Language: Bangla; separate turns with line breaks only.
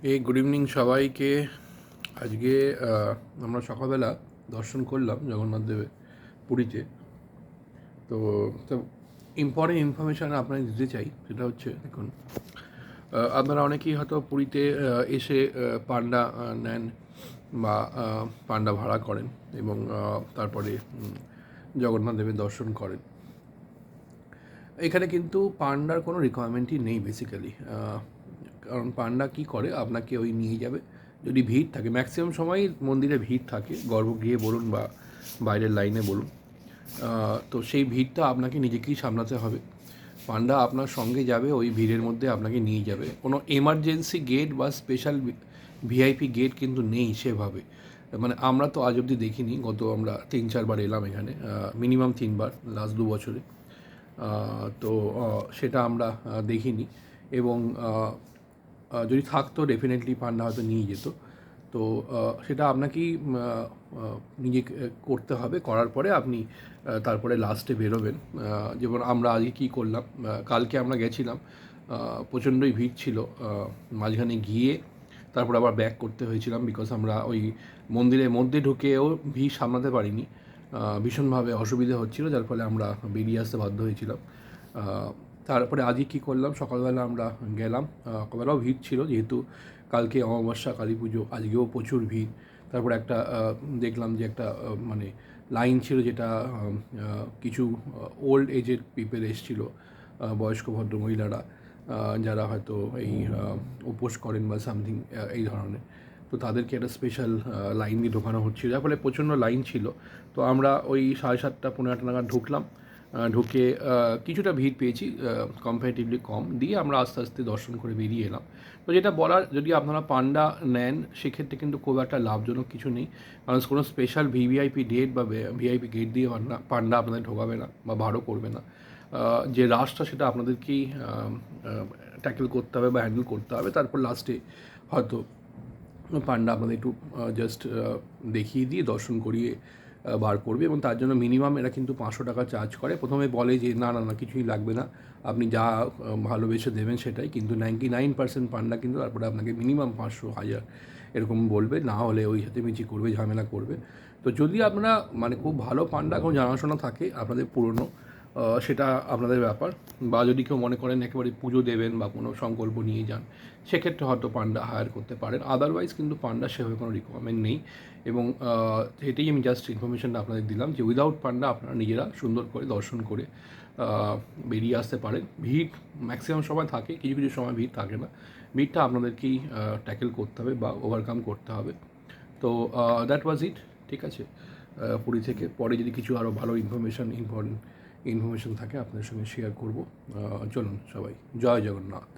গুড ইভিনিং সবাইকে। আজকে আমরা সকালবেলা দর্শন করলাম জগন্নাথ দেবের পুরীতে। তো তো ইম্পর্টেন্ট ইনফরমেশান আপনাকে দিতে চাই, সেটা হচ্ছে দেখুন, আপনারা অনেকেই হয়তো পুরীতে এসে পান্ডা নেন বা পান্ডা ভাড়া করেন এবং তারপরে জগন্নাথ দেবের দর্শন করেন। এখানে কিন্তু পান্ডার কোনো রিকোয়ারমেন্টই নেই বেসিক্যালি। কারণ পান্ডা কী করে, আপনাকে ওই নিয়ে যাবে। যদি ভিড় থাকে, ম্যাক্সিমাম সময় মন্দিরে ভিড় থাকে, গর্ভগৃহে বলুন বা বাইরের লাইনে বলুন, তো সেই ভিড়টা আপনাকে নিজেকেই সামলাতে হবে। পান্ডা আপনার সঙ্গে যাবে, ওই ভিড়ের মধ্যে আপনাকে নিয়ে যাবে। কোনো এমার্জেন্সি গেট বা স্পেশাল ভিআইপি গেট কিন্তু নেই সেভাবে। মানে আমরা তো আজ অবধি দেখিনি, আমরা 3-4 বার এলাম এখানে, মিনিমাম 3 বার লাস্ট 2 বছরে। তো সেটা আমরা দেখিনি এবং যদি থাকতো ডেফিনেটলি পান্ডা হয়তো নিয়ে যেত। তো সেটা আপনাকেই নিজে করতে হবে। করার পরে আপনি তারপরে লাস্টে বেরোবেন। যেমন আমরা আজকে কী করলাম, কালকে আমরা গেছিলাম, প্রচণ্ডই ভিড় ছিল। মাঝখানে গিয়ে তারপর আবার ব্যাক করতে হয়েছিলাম, বিকজ আমরা ওই মন্দিরের মধ্যে ঢুকেও ভিড় সামলাতে পারিনি। ভীষণভাবে অসুবিধা হচ্ছিল, যার ফলে আমরা বেরিয়ে আসতে বাধ্য হয়েছিলাম। তারপরে আজকে কী করলাম, সকালবেলা আমরা গেলাম। সকালবেলাও ভিড় ছিল, যেহেতু কালকে অমাবস্যা, কালী পুজো, আজকেও প্রচুর ভিড়। তারপরে একটা দেখলাম যে একটা মানে লাইন ছিল, যেটা কিছু ওল্ড এজের পিপল এসেছিল, বয়স্ক ভদ্রমহিলারা, যারা হয়তো এই উপোস করেন বা সামথিং এই ধরনের। তো তাদেরকে একটা স্পেশাল লাইন দিয়ে ঢোকানো হচ্ছিল, যার ফলে প্রচণ্ড লাইন ছিল। তো আমরা ওই 7:30 পৌনে 8 নাগাদ ঢুকলাম। ঢুকে কিছুটা ভিড় পেয়েছি, কম্পারেটিভলি কম, দিয়ে আমরা আস্তে আস্তে দর্শন করে বেরিয়ে এলাম। তো যেটা বলার, যদি আপনারা পান্ডা নেন সেক্ষেত্রে কিন্তু খুব একটা লাভজনক কিছু নেই। কারণ কোনো স্পেশাল ভিভিআইপি ডেট বা ভিআইপি গেট দিয়ে পান্ডা আপনাদের ঢোকাবে না বা ভাড়ও করবে না। যে রাশটা সেটা আপনাদেরকেই ট্যাকেল করতে হবে বা হ্যান্ডেল করতে হবে। তারপর লাস্টে হয়তো পান্ডা আপনাদের একটু জাস্ট দেখিয়ে দিয়ে দর্শন করিয়ে বার করবে, এবং তার জন্য মিনিমাম এরা কিন্তু 500 টাকা চার্জ করে। প্রথমে বলে যে না না না, কিছুই লাগবে না, আপনি যা ভালোবেসে দেবেন সেটাই, কিন্তু 99% পান্ডা কিন্তু তারপরে আপনাকে মিনিমাম 500, 1000 এরকম বলবে, না হলে ওই হাতেমিচি করবে, ঝামেলা করবে। তো যদি আপনারা মানে খুব ভালো পান্ডা কোনো জানাশোনা থাকে আপনাদের পুরনো, সেটা আপনাদের ব্যাপার। বা যদি কেউ মনে করেন একেবারে পুজো দেবেন বা কোনো সংকল্প নিয়ে যান, সেক্ষেত্রে হয়তো পান্ডা হায়ার করতে পারেন। আদারওয়াইজ কিন্তু পান্ডা সেভাবে কোনো রিকোয়ারমেন্ট নেই। এবং এটাই আমি জাস্ট ইনফরমেশনটা আপনাদের দিলাম যে উইদাউট পান্ডা আপনারা নিজেরা সুন্দর করে দর্শন করে বেরিয়ে আসতে পারেন। ভিড় ম্যাক্সিমাম সময় থাকে, কিছু কিছু সময় ভিড় থাকে না। ভিড়টা আপনাদেরকেই ট্যাকেল করতে হবে বা ওভারকাম করতে হবে। তো দ্যাট ওয়াজ ইট। ঠিক আছে, পুরী থেকে পরে যদি কিছু আরও ভালো ইম্পর্টেন্ট ইনফরমেশন থাকে আপনাদের সঙ্গে শেয়ার করব। চলুন সবাই, জয় জগন্নাথ।